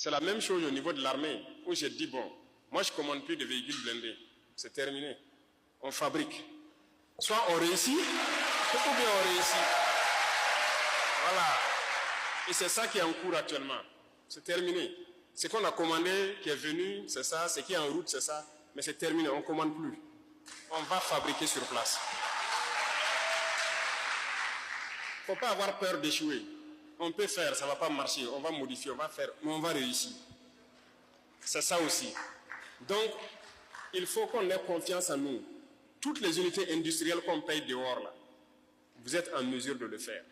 C'est la même chose au niveau de l'armée, où j'ai dit, bon, moi je ne commande plus de véhicules blindés. C'est terminé. On fabrique. Soit on réussit, ou bien on réussit. Voilà. Et c'est ça qui est en cours actuellement. C'est terminé. Ce qu'on a commandé, qui est venu, c'est ça. Ce qui est en route, c'est ça. Mais c'est terminé, on ne commande plus. On va fabriquer sur place. Il ne faut pas avoir peur d'échouer. On peut faire, ça ne va pas marcher, on va modifier, on va faire, mais on va réussir. C'est ça aussi. Donc, il faut qu'on ait confiance en nous. Toutes les unités industrielles qu'on paye dehors, là, vous êtes en mesure de le faire.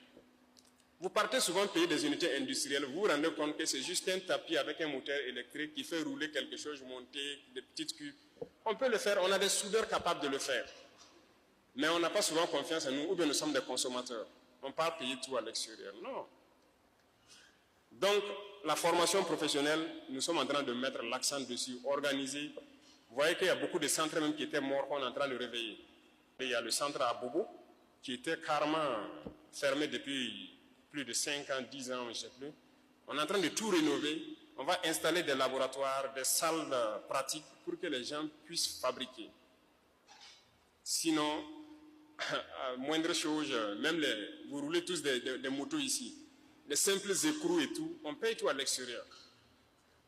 Vous partez souvent payer des unités industrielles, vous vous rendez compte que c'est juste un tapis avec un moteur électrique qui fait rouler quelque chose, monter des petites cubes. On peut le faire, on a des soudeurs capables de le faire. Mais on n'a pas souvent confiance en nous, ou bien nous sommes des consommateurs. On ne peut pas payer tout à l'extérieur. Non. Donc, la formation professionnelle, nous sommes en train de mettre l'accent dessus, organiser. Vous voyez qu'il y a beaucoup de centres même qui étaient morts qu'on est en train de réveiller. Et il y a le centre à Bobo, qui était carrément fermé depuis plus de 5 ans, 10 ans, je ne sais plus. On est en train de tout rénover. On va installer des laboratoires, des salles pratiques pour que les gens puissent fabriquer. Sinon, moindre chose, même vous roulez tous des motos ici. Les simples écrous et tout, on paye tout à l'extérieur.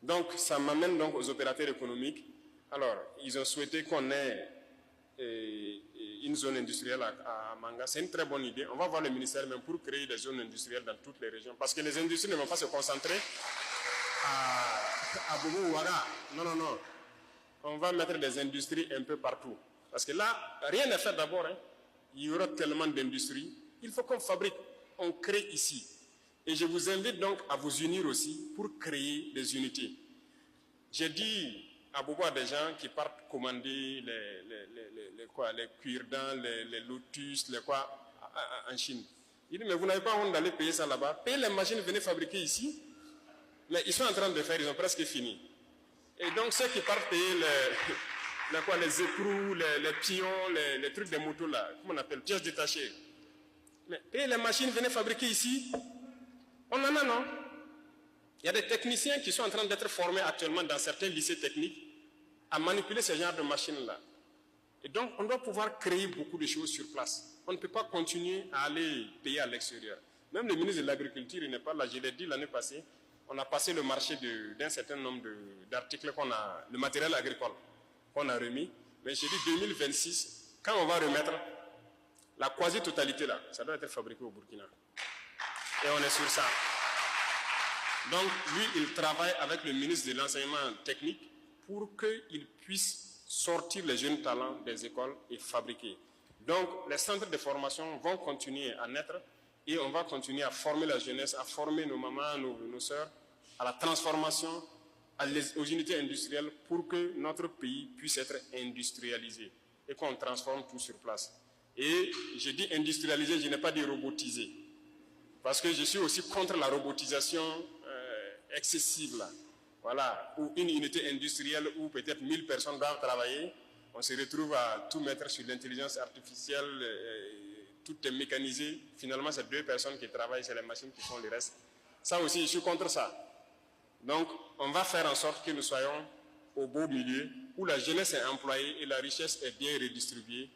Donc, ça m'amène donc aux opérateurs économiques. Alors, ils ont souhaité qu'on ait une zone industrielle à Manga. C'est une très bonne idée. On va voir le ministère même pour créer des zones industrielles dans toutes les régions. Parce que les industries ne vont pas se concentrer à Bobo ou Ouaga. Non, non, non. On va mettre des industries un peu partout. Parce que là, rien n'est fait d'abord. Hein. Il y aura tellement d'industries. Il faut qu'on fabrique, on crée ici. Et je vous invite donc à vous unir aussi pour créer des unités. J'ai dit à beaucoup des gens qui partent commander les cuirdents, les lotus, les quoi, en Chine. Il dit, mais vous n'avez pas honte d'aller payer ça là-bas. Payez les machines, venez fabriquer ici. Mais ils sont en train de faire, ils ont presque fini. Et donc ceux qui partent payer les écrous, les pions, les trucs des motos là, comment on appelle, pièces détachées. Mais payez les machines, venez fabriquer ici. On en a, non? Il y a des techniciens qui sont en train d'être formés actuellement dans certains lycées techniques à manipuler ce genre de machines-là. Et donc, on doit pouvoir créer beaucoup de choses sur place. On ne peut pas continuer à aller payer à l'extérieur. Même le ministre de l'Agriculture, il n'est pas là. Je l'ai dit l'année passée, on a passé le marché d'un certain nombre d'articles le matériel agricole qu'on a remis. Mais j'ai dit 2026, quand on va remettre la quasi-totalité là, ça doit être fabriqué au Burkina. Et on est sur ça. Donc, lui, il travaille avec le ministre de l'Enseignement technique pour qu'il puisse sortir les jeunes talents des écoles et fabriquer. Donc, les centres de formation vont continuer à naître et on va continuer à former la jeunesse, à former nos mamans, nos sœurs, à la transformation, aux unités industrielles pour que notre pays puisse être industrialisé et qu'on transforme tout sur place. Et je dis industrialisé, je n'ai pas dit robotisé. Parce que je suis aussi contre la robotisation excessive, là. Voilà, ou une unité industrielle où peut-être 1000 personnes doivent travailler, on se retrouve à tout mettre sur l'intelligence artificielle, tout est mécanisé. Finalement, c'est 2 personnes qui travaillent, c'est les machines qui font le reste. Ça aussi, je suis contre ça. Donc, on va faire en sorte que nous soyons au beau milieu, où la jeunesse est employée et la richesse est bien redistribuée.